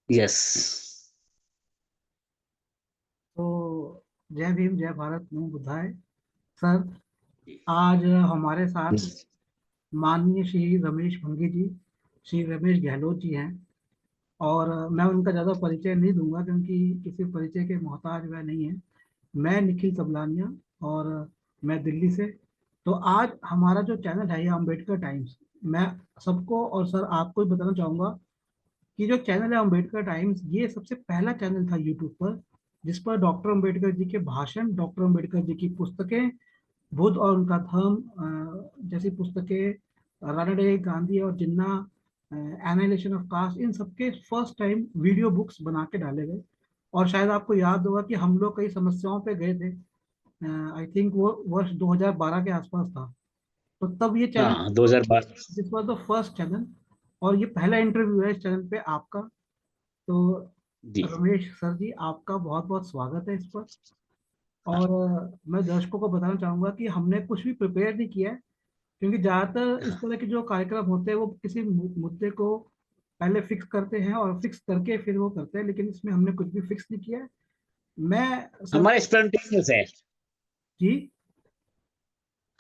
Yes. तो जय भीम, जय भारत, नमो बुद्धाय। सर, आज हमारे साथ माननीय श्री रमेश भंगी जी, श्री रमेश गहलोत जी हैं। और मैं उनका ज़्यादा परिचय नहीं दूंगा क्योंकि किसी परिचय के मोहताज वह नहीं है। मैं निखिल सबलानिया, और मैं दिल्ली से। तो आज हमारा जो चैनल है, ये अम्बेडकर टाइम्स। मैं सबको और सर आपको भी बताना चाहूँगा कि जो चैनल है अम्बेडकर टाइम्स, ये सबसे पहला चैनल था यूट्यूब पर जिस पर डॉक्टर अम्बेडकर जी के भाषण, डॉक्टर अम्बेडकर जी की पुस्तकें, बुद्ध और उनका धर्म जैसी पुस्तकें, राणा डे गांधी और जिन्ना, एनालिसिस ऑफ कास्ट, इन सबके फर्स्ट टाइम वीडियो बुक्स बना के डाले गए। और शायद आपको याद होगा कि हम लोग कई समस्याओं पे गए थे। आई थिंक वो वर्ष 2012 के आसपास था। तो तब ये चैनल, हाँ, 2012। This was the first channel. और ये पहला इंटरव्यू है इस चैनल पे आपका। तो जी। रमेश सर जी, आपका बहुत बहुत स्वागत है इस पर। और मैं दर्शकों को बताना चाहूंगा कि हमने कुछ भी प्रिपेयर नहीं किया है, क्योंकि ज्यादातर इस तरह के जो कार्यक्रम होते हैं वो किसी मुद्दे को पहले फिक्स करते हैं और फिक्स करके फिर वो करते हैं, लेकिन इसमें हमने कुछ भी फिक्स नहीं किया है। मैं सर। हमारा स्पॉन्टेनियस है। जी।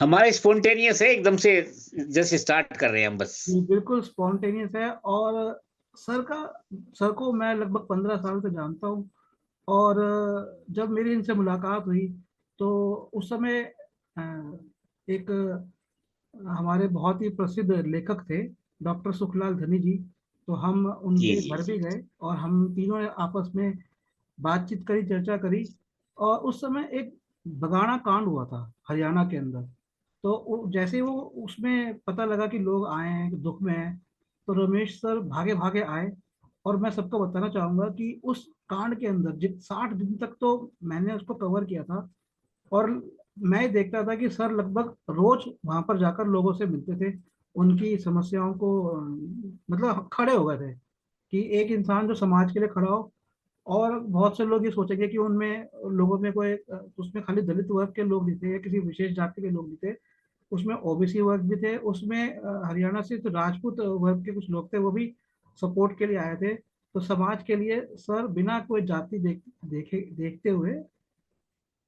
हमारा स्पॉन्टेनियस है एकदम से। जस्ट स्टार्ट कर रहे हैं हम बस। जी, बिल्कुल स्पॉन्टेनियस है। और सर का सर को मैं लगभग 15 साल से जानता हूँ। और जब मेरी इनसे मुलाकात हुई तो उस समय अ, एक हमारे बहुत ही प्रसिद्ध लेखक थे, डॉक्टर सुखलाल धनी जी। तो हम जी उनके जी घर जी। भी गए और हम तीनों ने आपस में बातचीत करी, चर्चा करी। और उस समय एक बगाना कांड हुआ था हरियाणा के अंदर। तो जैसे ही वो उसमें पता लगा कि लोग आए हैं, कि दुख में हैं, तो रमेश सर भागे भागे आए। और मैं सबको बताना चाहूंगा कि उस कांड के अंदर जित 60 दिन तक तो मैंने उसको कवर किया था। और मैं देखता था कि सर लगभग रोज वहां पर जाकर लोगों से मिलते थे, उनकी समस्याओं को मतलब खड़े हो गए थे कि एक इंसान जो समाज के लिए खड़ा हो। और बहुत से लोग ये सोचेंगे कि उनमें लोगों में कोई उसमें खाली दलित वर्ग के लोग नहीं थे या किसी विशेष जाति के लोग नहीं थे। उसमें ओबीसी वर्ग भी थे, उसमें हरियाणा से तो राजपूत वर्ग के कुछ लोग थे, वो भी सपोर्ट के लिए आए थे। तो समाज के लिए सर बिना कोई जाति देखते हुए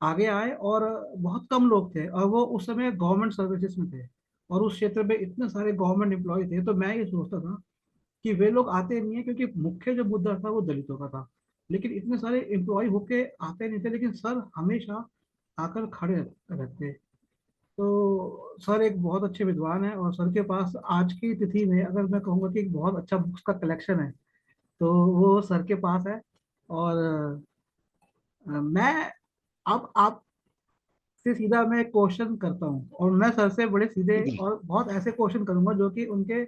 आगे आए। और बहुत कम लोग थे, और वो उस समय गवर्नमेंट सर्विसेज में थे। और उस क्षेत्र में इतने सारे गवर्नमेंट एम्प्लॉय थे, तो मैं ये सोचता था कि वे लोग आते नहीं है क्योंकि मुख्य जो मुद्दा था वो दलितों का था। लेकिन इतने सारे एम्प्लॉय होके आते नहीं थे, लेकिन सर हमेशा आकर खड़े रहते। तो सर एक बहुत अच्छे विद्वान है, और सर के पास आज की तिथि में अगर मैं कहूँगा कि एक बहुत अच्छा बुक्स का कलेक्शन है, तो वो सर के पास है। और मैं अब आप से सीधा मैं क्वेश्चन करता हूँ, और मैं सर से बड़े सीधे जी। और बहुत ऐसे क्वेश्चन करूंगा जो कि उनके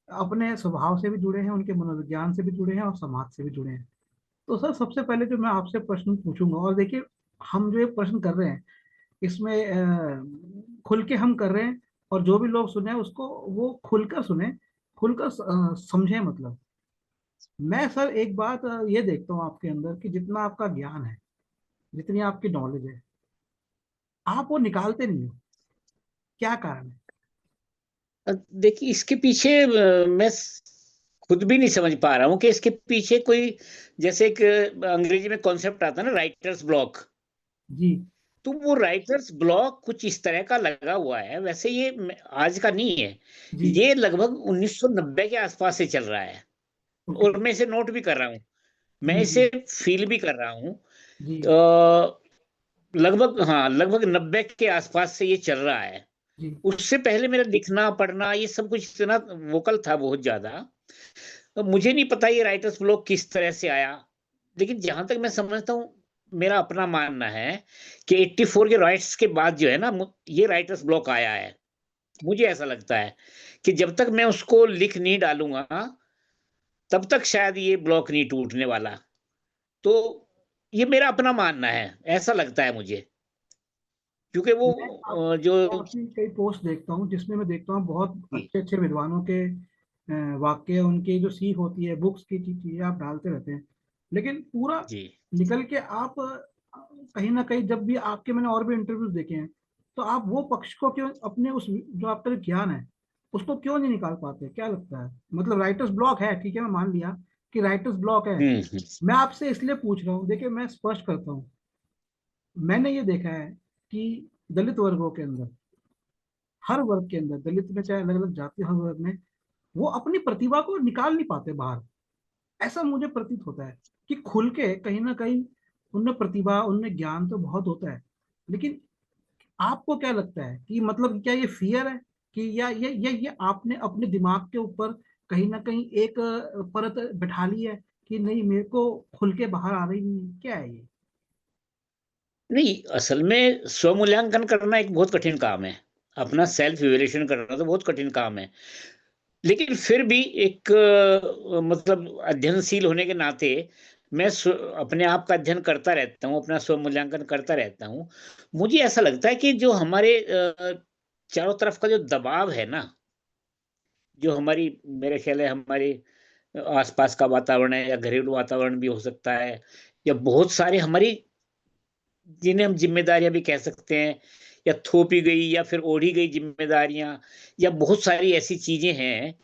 अपने स्वभाव से भी जुड़े हैं, उनके मनोविज्ञान से भी जुड़े हैं और समाज से भी जुड़े हैं। तो सर सबसे पहले जो मैं आपसे प्रश्न पूछूंगा, और देखिए हम जो ये प्रश्न कर रहे हैं इसमें खुल के हम कर रहे हैं, और जो भी लोग सुने उसको वो खुलकर सुने, खुलकर समझे। मतलब मैं सर एक बात ये देखता हूँ आपके अंदर कि जितना आपका ज्ञान है, जितनी आपकी नॉलेज है, आप वो निकालते नहीं हो। क्या कारण है? देखिए, इसके पीछे मैं खुद भी नहीं समझ पा रहा हूँ कि इसके पीछे कोई, जैसे एक अंग्रेजी में कॉन्सेप्ट आता है ना, राइटर्स ब्लॉक। जी। तो वो राइटर्स ब्लॉक कुछ इस तरह का लगा हुआ है। वैसे ये आज का नहीं है। जी। ये लगभग 1990 के आसपास से चल रहा है। ओके। और मैं इसे नोट भी कर रहा हूँ। मैं जी। जी। इसे फील भी कर रहा हूँ। जी। लगभग, हाँ, लगभग 90 के आसपास से ये चल रहा है। जी। उससे पहले मेरा लिखना पढ़ना ये सब कुछ इतना वोकल था बहुत ज्यादा। तो मुझे नहीं पता ये राइटर्स ब्लॉक किस तरह से आया। लेकिन जहां तक मैं समझता हूँ, मेरा अपना मानना है कि 84 के राइट्स के बाद जो है ना, ये राइटर्स ब्लॉक आया है। मुझे ऐसा लगता है कि जब तक मैं उसको लिख नहीं डालूंगा, तब तक शायद ये ब्लॉक नहीं टूटने वाला। तो ये मेरा अपना मानना है, ऐसा लगता है मुझे। क्योंकि वो मैं आप जो। आपकी कई पोस्ट देखता हूँ जिसमें मैं देखता हूँ बहुत जी अच्छे अच्छे विद्वानों के वाक्य, उनकी जो सीख होती है, बुक्स की चीजें आप डालते रहते हैं। लेकिन पूरा जी निकल के आप कहीं ना कहीं, जब भी आपके मैंने और भी इंटरव्यूज देखे हैं, तो आप वो पक्ष को क्यों अपने उस जो आपका जो ज्ञान है उसको क्यों नहीं निकाल पाते? क्या लगता है? मतलब राइटर्स ब्लॉक है, ठीक है, मैं मान लिया कि राइटर्स ब्लॉक है। हम्म। मैं आपसे इसलिए पूछ रहा हूँ, देखिए मैं स्पष्ट करता हूँ, मैंने ये देखा है कि दलित वर्गों के अंदर, हर वर्ग के अंदर, दलित में चाहे अलग अलग जाति, हर वर्ग में वो अपनी प्रतिभा को निकाल नहीं पाते बाहर। ऐसा मुझे प्रतीत होता है कि खुल के कहीं ना कहीं उनमें प्रतिभा, उनमें ज्ञान तो बहुत होता है, लेकिन आपको क्या लगता है कि मतलब क्या ये फियर है, कि या ये आपने अपने दिमाग के ऊपर कहीं ना कहीं एक परत बैठा ली है कि नहीं मेरे को खुल के बाहर आ रही नहीं है? क्या है ये? नहीं, असल में स्वमूल्यांकन करना एक बहुत कठिन काम है। अपना सेल्फ इवैल्यूएशन करना तो बहुत कठिन काम है। लेकिन फिर भी एक मतलब अध्ययनशील होने के नाते मैं अपने आप का अध्ययन करता रहता हूँ, अपना स्वमूल्यांकन करता रहता हूँ। मुझे ऐसा लगता है कि जो हमारे चारों तरफ का जो दबाव है ना, जो हमारी, मेरे ख्याल है हमारे आसपास का वातावरण है, या घरेलू वातावरण भी हो सकता है, या बहुत सारे हमारी, जिन्हें हम जिम्मेदारियां भी कह सकते हैं, या थोपी गई या फिर ओढ़ी गई जिम्मेदारियां, या बहुत सारी ऐसी चीजें हैं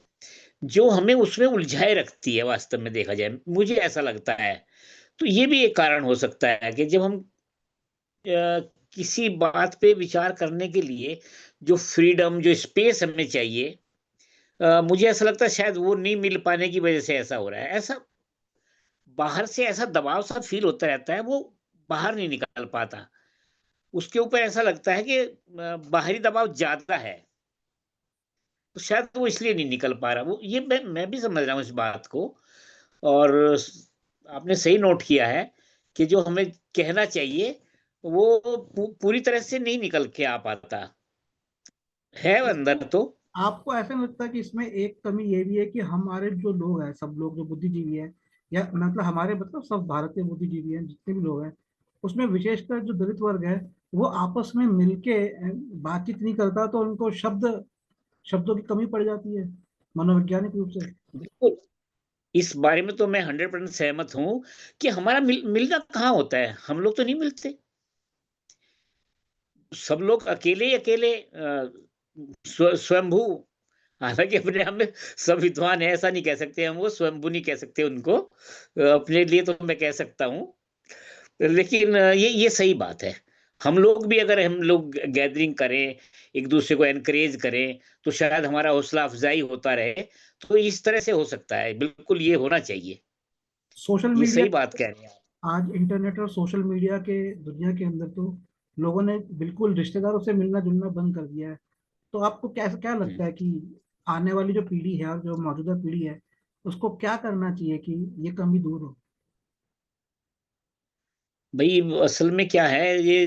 जो हमें उसमें उलझाए रखती है। वास्तव में देखा जाए, मुझे ऐसा लगता है। तो ये भी एक कारण हो सकता है कि जब हम किसी बात पे विचार करने के लिए जो फ्रीडम, जो स्पेस हमें चाहिए, मुझे ऐसा लगता है शायद वो नहीं मिल पाने की वजह से ऐसा हो रहा है। ऐसा बाहर से ऐसा दबाव सा फील होता रहता है, वो बाहर नहीं निकाल पाता। उसके ऊपर ऐसा लगता है कि बाहरी दबाव ज्यादा है, तो शायद वो इसलिए नहीं निकल पा रहा। वो ये मैं भी समझ रहा हूँ इस बात को। और आपने सही नोट किया है कि जो हमें कहना चाहिए वो पूरी तरह से नहीं निकल के आ पाता है इसमें अंदर तो। आपको ऐसा नहीं लगता कि इसमें एक कमी ये भी है कि हमारे जो लोग हैं, सब लोग जो बुद्धिजीवी हैं, या मतलब हमारे मतलब सब भारतीय बुद्धिजीवी हैं जितने भी लोग हैं, उसमें विशेषकर जो दलित वर्ग है, वो आपस में मिलके बातचीत नहीं करता, तो उनको शब्दों की कमी पड़ जाती है मनोवैज्ञानिक रूप से। बिल्कुल, इस बारे में तो मैं 100% सहमत हूँ कि हमारा मिलना कहाँ होता है। हम लोग तो नहीं मिलते, सब लोग अकेले ही अकेले स्वयंभू। हालांकि अपने आप में सब विद्वान है ऐसा नहीं कह सकते हम, वो स्वयंभू नहीं कह सकते उनको। अपने लिए तो मैं कह सकता हूँ। लेकिन ये सही बात है। हम लोग भी, अगर हम लोग गैदरिंग करें, एक दूसरे को एनकरेज करें, तो शायद हमारा हौसला अफजाई होता रहे। तो इस तरह से हो सकता है, बिल्कुल ये होना चाहिए। सोशल ये मीडिया, सही बात कह रहे हैं आप। आज इंटरनेट और सोशल मीडिया के दुनिया के अंदर तो लोगों ने बिल्कुल रिश्तेदारों से मिलना जुलना बंद कर दिया है। तो आपको क्या क्या लगता हम्म। है कि आने वाली जो पीढ़ी है और जो मौजूदा पीढ़ी है, उसको क्या करना चाहिए कि ये कमी दूर हो? भाई, असल में क्या है ये,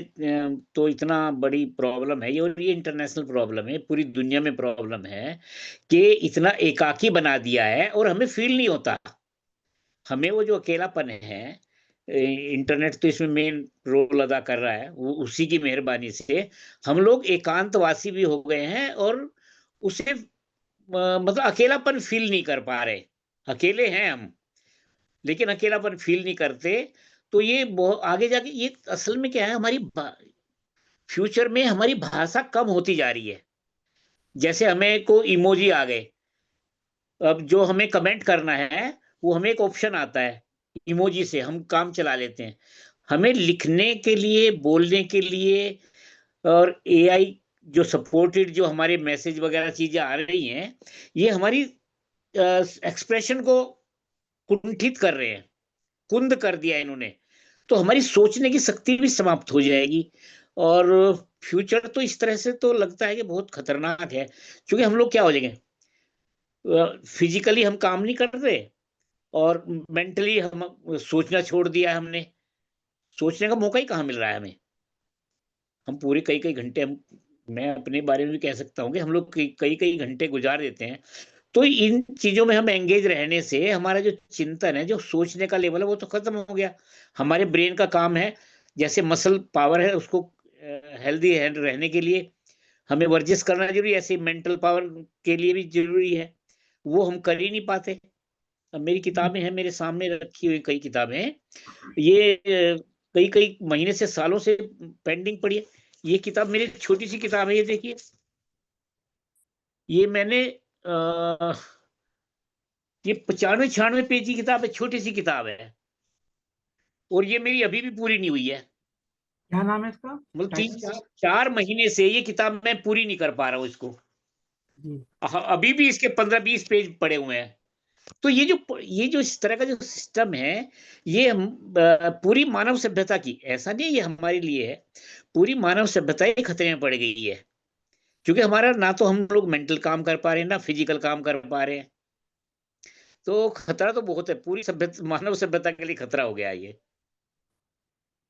तो इतना बड़ी प्रॉब्लम है ये, और ये इंटरनेशनल प्रॉब्लम है, पूरी दुनिया में प्रॉब्लम है कि इतना एकाकी बना दिया है और हमें फील नहीं होता। हमें वो जो अकेलापन है, इंटरनेट तो इसमें मेन रोल अदा कर रहा है, वो उसी की मेहरबानी से हम लोग एकांतवासी भी हो गए हैं, और उसे मतलब अकेलापन फील नहीं कर पा रहे। अकेले हैं हम, लेकिन अकेलापन फील नहीं करते। तो ये बहुत आगे जाके, ये असल में क्या है, हमारी फ्यूचर में हमारी भाषा कम होती जा रही है। जैसे हमें को इमोजी आ गए, अब जो हमें कमेंट करना है वो हमें एक ऑप्शन आता है, इमोजी से हम काम चला लेते हैं। हमें लिखने के लिए, बोलने के लिए, और एआई जो सपोर्टेड जो हमारे मैसेज वगैरह चीजें आ रही हैं, ये हमारी एक्सप्रेशन को कुंठित कर रहे हैं, कुंद कर दिया इन्होंने। तो हमारी सोचने की शक्ति भी समाप्त हो जाएगी। और फ्यूचर तो इस तरह से तो लगता है कि बहुत खतरनाक है, क्योंकि हम लोग क्या हो जाएंगे, फिजिकली हम काम नहीं कर रहे, और मेंटली हम सोचना छोड़ दिया है हमने। सोचने का मौका ही कहाँ मिल रहा है हमें। हम पूरे कई कई घंटे, हम, मैं अपने बारे में भी कह सकता हूँ कि हम लोग कई कई कई घंटे गुजार देते हैं। तो इन चीजों में हम एंगेज रहने से हमारा जो चिंतन है, जो सोचने का लेवल है, वो तो खत्म हो गया। हमारे ब्रेन का काम है, जैसे मसल पावर है, उसको हेल्दी रहने के लिए हमें वर्जिश करना जरूरी है, ऐसे मेंटल पावर के लिए भी जरूरी है। वो हम कर ही नहीं पाते। अब मेरी किताबें हैं मेरे सामने रखी हुई, कई किताबें हैं, ये कई कई महीने से, सालों से पेंडिंग पड़ी है। ये किताब मेरी छोटी सी किताब है, ये देखिए। ये मैंने ये 95-96 पेज की किताब है, छोटी सी किताब है, और ये मेरी अभी भी पूरी नहीं हुई है। क्या नाम है इसका? मतलब तीन टाइटल? चार 4 महीने से ये किताब मैं पूरी नहीं कर पा रहा हूँ इसको। जी। अभी भी इसके 15-20 पेज पड़े हुए हैं। तो ये जो इस तरह का जो सिस्टम है, ये हम पूरी मानव सभ्यता की, ऐसा नहीं ये हमारे लिए है, पूरी मानव सभ्यता ही खतरे में पड़ गई है। क्योंकि हमारा ना तो हम लोग मेंटल काम कर पा रहे हैं, ना फिजिकल काम कर पा रहे हैं। तो खतरा तो बहुत है, पूरी सभ्यता, मानव सभ्यता के लिए खतरा हो गया ये।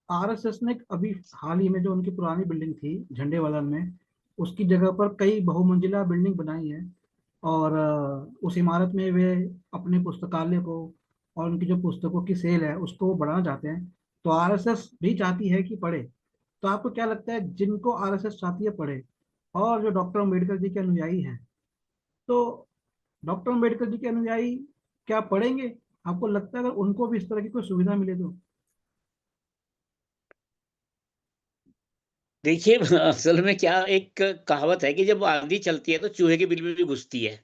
आरएसएस ने अभी हाल ही में जो उनकी पुरानी बिल्डिंग थी झंडेवाला में, उसकी जगह पर कई बहुमंजिला बिल्डिंग बनाई है। और उस इमारत में वे अपने पुस्तकालय को और उनकी जो पुस्तकों की सेल है उसको वो बढ़ाना चाहते हैं। तो आरएसएस भी चाहती है कि पढ़े। तो आपको क्या लगता है, जिनको आरएसएस चाहती है पढ़े, और जो डॉक्टर अम्बेडकर जी के अनुयायी हैं, तो डॉक्टर अम्बेडकर जी के अनुयायी क्या पढ़ेंगे? आपको लगता है अगर उनको भी इस तरह की कोई सुविधा मिले तो? देखिए असल में क्या, एक कहावत है कि जब आंधी चलती है तो चूहे के बिल में भी घुसती है।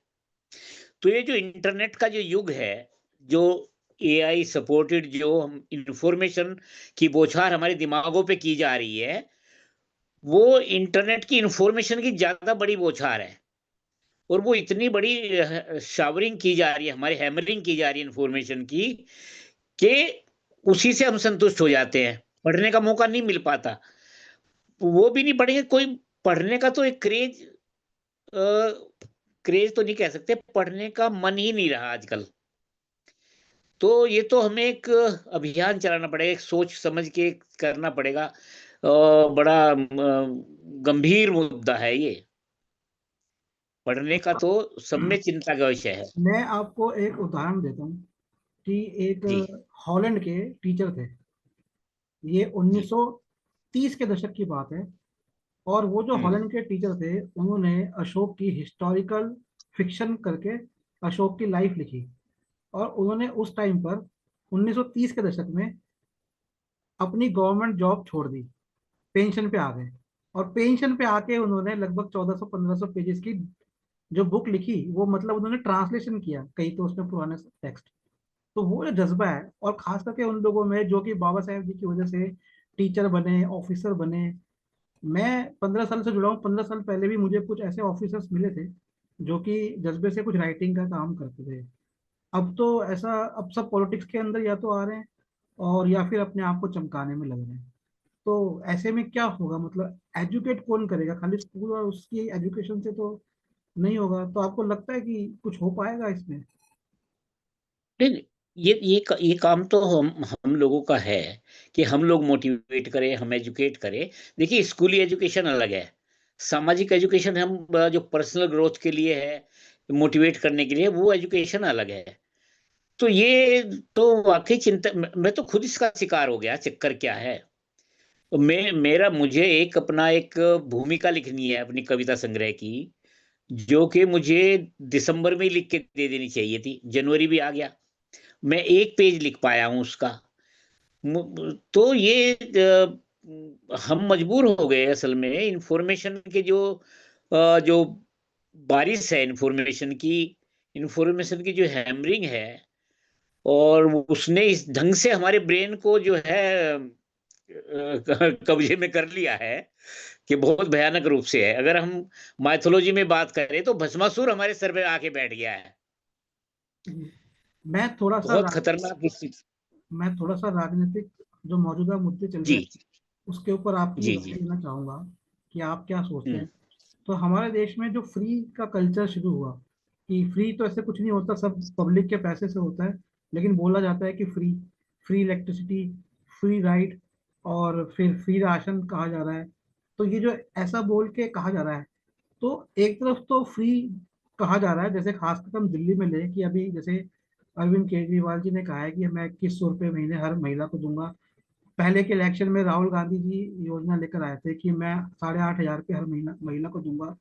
तो ये जो इंटरनेट का जो युग है, जो एआई सपोर्टेड जो हम इंफॉर्मेशन की बौछार हमारे दिमागों पे की जा रही है, वो इंटरनेट की इंफॉर्मेशन की ज्यादा बड़ी बौछार है। और वो इतनी बड़ी शावरिंग की जा रही है, हमारी हैमरिंग की जा रही है इंफॉर्मेशन की, कि उसी से हम संतुष्ट हो जाते हैं, पढ़ने का मौका नहीं मिल पाता। वो भी नहीं पढ़ेंगे, कोई पढ़ने का तो एक क्रेज तो नहीं कह सकते, पढ़ने का मन ही नहीं रहा आजकल। तो ये तो हमें एक अभियान चलाना पड़ेगा, एक सोच समझ के करना पड़ेगा। बड़ा गंभीर मुद्दा है ये, पढ़ने का तो सब में चिंता का विषय है। मैं आपको एक उदाहरण देता हूँ कि एक जी। हॉलैंड के टीचर थे। ये जी। 1930 के दशक की बात है। और वो जो हम्म। हॉलैंड के टीचर थे, उन्होंने अशोक की हिस्टोरिकल फिक्शन करके अशोक की लाइफ लिखी। और उन्होंने उस टाइम पर 1930 के दशक में अपनी गवर्नमेंट जॉब छोड़ दी, पेंशन पे आ गए। और पेंशन पे आके उन्होंने लगभग 1400-1500 पेजेस की जो बुक लिखी, वो मतलब उन्होंने ट्रांसलेशन किया कई तो उसमें पुराने टेक्स्ट। तो वो जो जज्बा है, और खास करके उन लोगों में जो कि बाबा साहेब जी की वजह से टीचर बने, ऑफिसर बने। मैं 15 साल से जुड़ा हूँ, 15 साल पहले भी मुझे कुछ ऐसे ऑफिसर्स मिले थे जो कि जज्बे से कुछ राइटिंग का काम करते थे। अब तो ऐसा, अब सब पॉलिटिक्स के अंदर या तो आ रहे हैं, और या फिर अपने आप को चमकाने में लग रहे हैं। तो ऐसे में क्या होगा, मतलब एजुकेट कौन करेगा? खाली स्कूल और उसकी एजुकेशन से तो नहीं होगा। तो आपको लगता है कि कुछ हो पाएगा इसमें? नहीं, ये काम तो हम लोगों का है कि हम लोग मोटिवेट करें, हम एजुकेट करें। देखिए, स्कूली एजुकेशन अलग है, सामाजिक एजुकेशन हम जो पर्सनल ग्रोथ के लिए है, मोटिवेट करने के लिए, वो एजुकेशन अलग है। तो ये तो वाकई चिंता, मैं तो खुद इसका शिकार हो गया। चक्कर क्या है, मुझे एक अपना एक भूमिका लिखनी है अपनी कविता संग्रह की, जो कि मुझे दिसंबर में ही लिख के दे देनी चाहिए थी, जनवरी भी आ गया, मैं एक पेज लिख पाया हूँ उसका। तो ये हम मजबूर हो गए असल में, इंफॉर्मेशन के जो बारिश है इंफॉर्मेशन की जो हैमरिंग है, और उसने इस ढंग से हमारे ब्रेन को जो है कब्जे में कर लिया है कि बहुत भयानक रूप से है। अगर हम माइथोलॉजी में बात करें तो भस्मासुर हमारे सर पे आके बैठ गया है। मैं थोड़ा सा बहुत खतरनाक स्थिति। मैं थोड़ा सा राजनीतिक जो मौजूदा मुद्दे चल रहे जी। हैं उसके ऊपर आपकी जी। राय जी। लेना चाहूंगा कि आप क्या सोचते हम्म। हैं। तो हमारे देश में जो फ्री का कल्चर शुरू हुआ, कि फ्री तो ऐसे कुछ नहीं होता, सब पब्लिक के पैसे से होता है, लेकिन बोला जाता है कि free, free electricity, free right, और फिर फ्री राशन कहा जा रहा है। तो ये जो ऐसा बोल के कहा जा रहा है, तो एक तरफ तो फ्री कहा जा रहा है, जैसे खासकर हम दिल्ली में लें कि अभी जैसे अरविंद केजरीवाल जी ने कहा है कि मैं 2100 रुपये महीने हर महिला को दूंगा। पहले के इलेक्शन में राहुल गांधी जी योजना लेकर आए थे कि मैं 8,500 रुपये हर महीना महिला को दूंगा।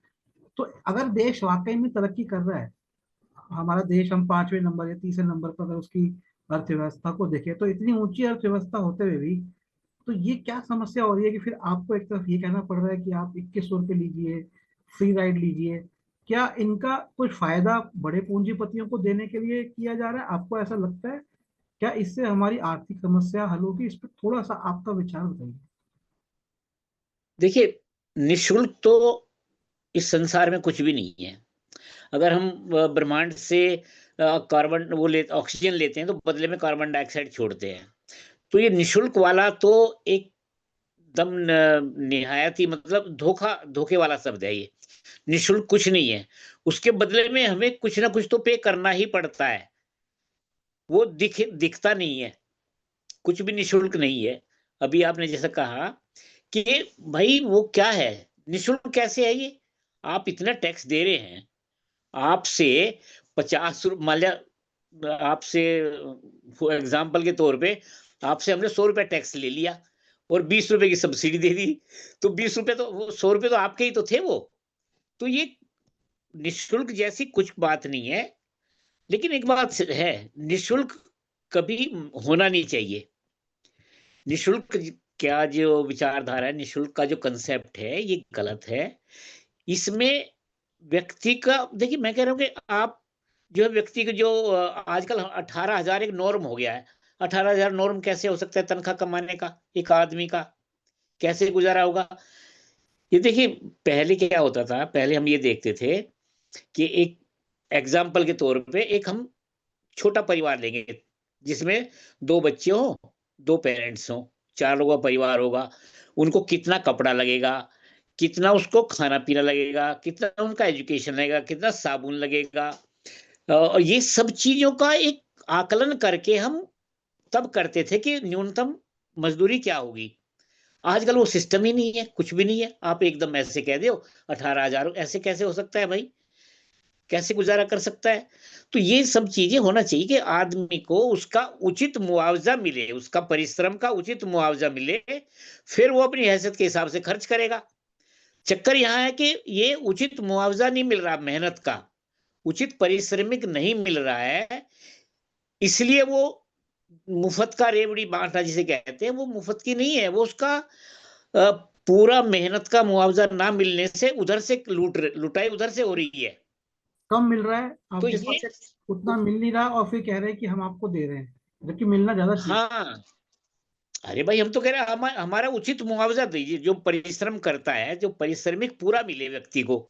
तो अगर देश वाकई में तरक्की कर रहा है, हमारा देश, हम 5वें नंबर या तीसरे नंबर पर अगर उसकी अर्थव्यवस्था को देखें, तो इतनी ऊंची अर्थव्यवस्था होते हुए भी तो ये क्या समस्या हो रही है कि फिर आपको एक तरफ ये कहना पड़ रहा है कि आप 2100 रुपये लीजिए, फ्री राइड लीजिए। क्या इनका कुछ फायदा बड़े पूंजीपतियों को देने के लिए किया जा रहा है? आपको ऐसा लगता है? क्या इससे हमारी आर्थिक समस्या हल होगी? इस पर थोड़ा सा आपका विचार बताइए। देखिए, निःशुल्क तो इस संसार में कुछ भी नहीं है। अगर हम ब्रह्मांड से कार्बन वो ले ऑक्सीजन लेते हैं तो बदले में कार्बन डाइऑक्साइड छोड़ते हैं। तो ये निःशुल्क वाला तो एकदम निहायत ही मतलब धोखे वाला शब्द है ये। निःशुल्क कुछ नहीं है। उसके बदले में हमें कुछ ना कुछ तो पे करना ही पड़ता है। वो दिखता नहीं है। कुछ भी निःशुल्क नहीं है। अभी आपने जैसा कहा कि भाई वो क्या है? निःशुल्क कैसे है ये? आप इतना टैक्स दे रहे हैं। आपसे 50 मान लिया आपसे फॉर एग्जाम्पल के तौर पे आपसे हमने 100 रुपए टैक्स ले लिया और 20 रुपए की सब्सिडी दे दी। तो 20 रुपए तो वो 100 रुपए तो आपके ही तो थे वो। तो ये निःशुल्क जैसी कुछ बात नहीं है। लेकिन एक बात है, निःशुल्क कभी होना नहीं चाहिए। निःशुल्क क्या जो विचारधारा है, निःशुल्क का जो कंसेप्ट है ये गलत है। इसमें व्यक्ति का देखिए, मैं कह रहा हूँ कि आप जो है व्यक्ति के जो आजकल 18,000 एक नॉर्म हो गया है। 18,000 नॉर्म कैसे हो सकता है तनख्वाह कमाने का एक आदमी का? कैसे गुजारा होगा? ये देखिए, पहले क्या होता था, पहले हम ये देखते थे कि एक एग्जाम्पल के तौर पे एक हम छोटा परिवार लेंगे जिसमें 2 बच्चे हों, 2 पेरेंट्स हों, 4 लोगों का परिवार होगा। उनको कितना कपड़ा लगेगा, कितना उसको खाना-पीना लगेगा, कितना उनका एजुकेशन लगेगा, कितना साबुन लगेगा। और ये सब चीज़ों का एक आकलन करके हम तब करते थे कि न्यूनतम मज़दूरी क्या होगी। आजकल वो सिस्टम ही नहीं है, कुछ भी नहीं है। आप एकदम ऐसे कह दो 18,000 ऐसे कैसे हो सकता है भाई? कैसे गुज़ारा कर सकता है? तो ये सब चीज़ें होना चाहिए कि आदमी को उसका उचित मुआवज़ा मिले, उसका परिश्रम का उचित मुआवज़ा मिले, फिर वो अपनी हैसियत के हिसाब से खर्च करेगा। चक्कर यहाँ है कि ये उचित मुआवज़ा नहीं मिल रहा मेहनत का, उचित पारिश्रमिक नहीं मिल रहा है, इसलिए वो मुफ़्त का रेवड़ी बाँटा जिसे कहते हैं, वो मुफ़्त की नहीं है, वो उसका अ, पूरा मेहनत का मुआवज़ा ना मिलने से उधर से लुटाई उधर से हो रही है। कम मिल रहा है, तो आपके ये पास उतना मिल नहीं रहा और फिर कह रहे हैं कि हम आपको दे रहे हैं, जबकि मिलना ज्यादा चाहिए। हाँ, अरे भाई हम तो कह रहे हैं हमारा उचित मुआवज़ा दीजिए, जो परिश्रम करता है, जो पारिश्रमिक पूरा मिले व्यक्ति को,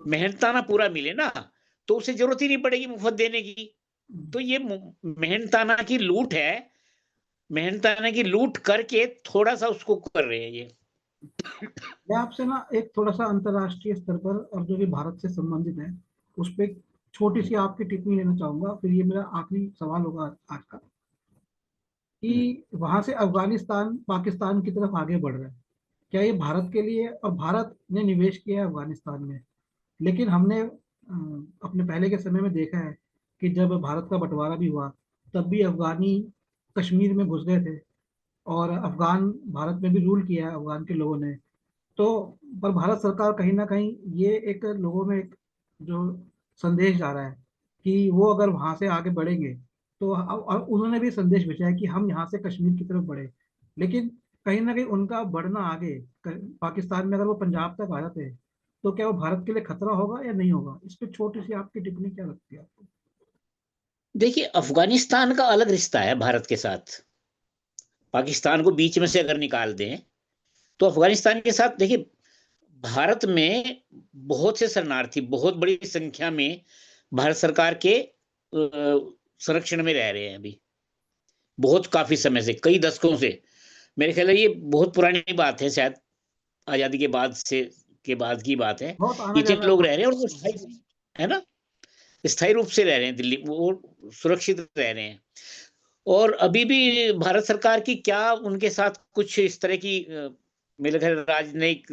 मेहनताना पूरा मिले ना, तो उसे ज़रूरत ही नहीं पड़ेगी मुफ़्त देने की। तो ये मेहनताना की लूट है, मेहनताना की लूट करके थोड़ा-सा उसको कर रहे हैं ये। मैं आपसे ना एक थोड़ा सा अंतर्राष्ट्रीय स्तर पर और जो कि भारत से संबंधित है उस पर एक छोटी सी आपकी टिप्पणी लेना चाहूंगा, फिर ये मेरा आखिरी सवाल होगा आज का, हुँ। कि वहां से अफगानिस्तान पाकिस्तान की तरफ आगे बढ़ रहा है। क्या ये भारत के लिए, और भारत ने निवेश किया है अफगानिस्तान में, लेकिन हमने अपने पहले के समय में देखा है कि जब भारत का बंटवारा भी हुआ तब भी अफगानी कश्मीर में घुस गए थे, और अफगान भारत में भी रूल किया है अफगान के लोगों ने। तो पर भारत सरकार कहीं ना कहीं ये एक लोगों में एक जो संदेश जा रहा है कि वो अगर वहां से आगे बढ़ेंगे, तो और उन्होंने भी संदेश भेजा है कि हम यहाँ से कश्मीर की तरफ बढ़े, लेकिन कहीं ना कहीं उनका बढ़ना आगे पाकिस्तान में अगर वो पंजाब तक आ जाते हैं तो क्या वो भारत के लिए खतरा होगा या नहीं होगा? इस पे छोटी सी आपकी टिप्पणी क्या लगती है आपको? देखिए, अफ़गानिस्तान का अलग रिश्ता है भारत के साथ। पाकिस्तान को बीच में से अगर निकाल दें, तो अफ़गानिस्तान के साथ देखिए, भारत में बहुत से शरणार्थी बहुत बड़ी संख्या में भारत सरकार के संरक्षण में रह रहे हैं अभी। बहुत काफ़ी समय से, कई दशकों से। मेरे ख़्याल है ये बहुत पुरानी बात है, शायद आज़ादी के बाद की बात है। बहुत आना इतने जाना लोग था। रह रहे हैं और वो स्थायी है ना? स्थायी रूप से रह रहे हैं दिल्ली, वो सुरक्षित रह रहे हैं। और अभी भी भारत सरकार की क्या उनके साथ कुछ इस तरह की मेरे ख़्याल राजनयिक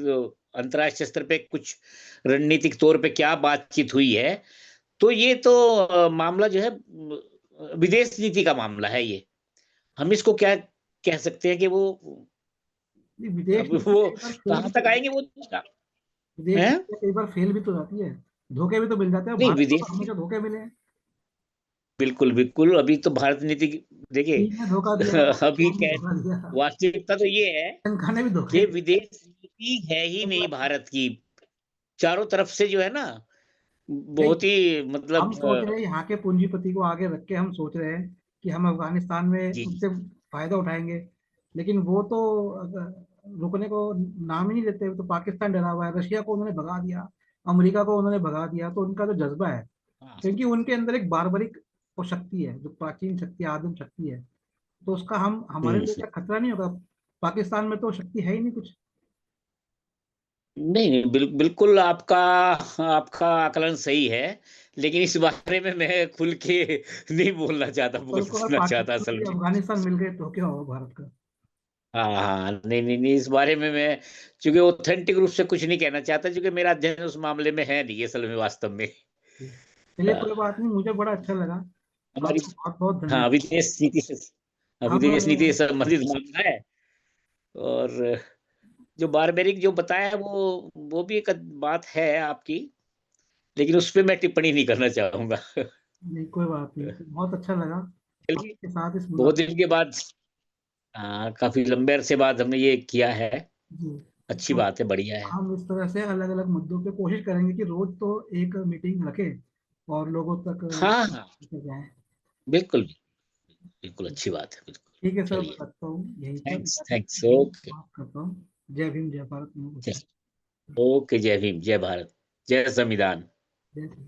अंतर्राष्ट्रीय स्तर पे कुछ रणनीतिक तौर पे क्या बातचीत हुई है, तो ये तो मामला जो है विदेश नीति का मामला है ये। हम इसको क्या कह सकते हैं कि वो ये विदेश अब नीति वो कई बार फेल भी कहाँ तो तक आएँगे वो विदेश हैं? नीति कई बार फेल भी तो जाती है, धोखे भी तो मिल जाते हैं, नहीं भारत को तो विदेश हमेशा धोखे मिले हैं। बिल्कुल, बिल्कुल, अभी तो भारत नीति की देखिए चीन ने धोखा दिया, अभी पाकिस्तान ने क्या धोखा दिया, वास्तविकता तो ये है श्रीलंका ने भी धोखे कि दिए। विदेश नीति है ही नहीं भारत की। चारों तरफ से जो है ना, बहुत ही मतलब हम सोच रहे हैं यहाँ के पूंजीपति को आगे रख के हम सोच रहे हैं कि हम अफगानिस्तान में जी उनसे फायदा उठाएंगे, लेकिन वो तो रुकने को नाम ही नहीं लेते। तो पाकिस्तान डरा हुआ है, रशिया को उन्होंने भगा दिया, अमेरिका को उन्होंने भगा दिया, तो उनका जो जज्बा है, हाँ। क्योंकि उनके अंदर एक बारबरिक वो शक्ति है, जो प्राचीन शक्ति, आदिम शक्ति है, तो उसका हम हमारे लिए हम्म। क्या खतरा नहीं होगा? पाकिस्तान में तो शक्ति है ही नहीं कुछ। नहीं नहीं, बिल्कुल आपका आपका आकलन सही है, लेकिन इस बारे में मैं खुल के नहीं बोलना चाहता, कल को अगर बोलना चाहता पाकिस्तान असल से में। अफगानिस्तान मिल गए तो क्या होगा भारत का? हाँ हाँ, नहीं नहीं नहीं, इस बारे में मैं चूंकि ऑथेंटिक रूप से कुछ नहीं कहना चाहता, क्योंकि मेरा अध्ययन उस मामले में है नहीं असल में, वास्तव में। चलिए, कोई हाँ, बात नहीं, मुझे बड़ा अच्छा लगा। हमारी, आपको बहुत बहुत हाँ, धन्यवाद। हम विदेश नीति से संबंधित मामला है। और जो बारबेरिक जो बताया है, वो भी एक बात है आपकी, लेकिन उस पे मैं टिप्पणी नहीं करना चाहूंगा। नहीं, कोई बात नहीं, बहुत अच्छा लगा चलिए, आपके साथ इस बहुत मुलाकात। दिन के बाद, हाँ, काफी लंबे अरसे बाद हमने ये किया है। जी। अच्छी तो बात है, बढ़िया है। हम इस तरह से अलग अलग मुद्दों पे कोशिश करेंगे कि रोज तो एक मीटिंग रखें और लोगों तक हाँ हाँ, लेके जाएं। बिल्कुल बिल्कुल, अच्छी बात है, बिल्कुल। ठीक है सर, मैं चलिए, रखता हूँ यहीं पर। Thanks thanks, okay. बात करता हूँ। जय भीम, जय भारत में। ओके, जय भीम, जय भारत, जय संविधान। जय श्री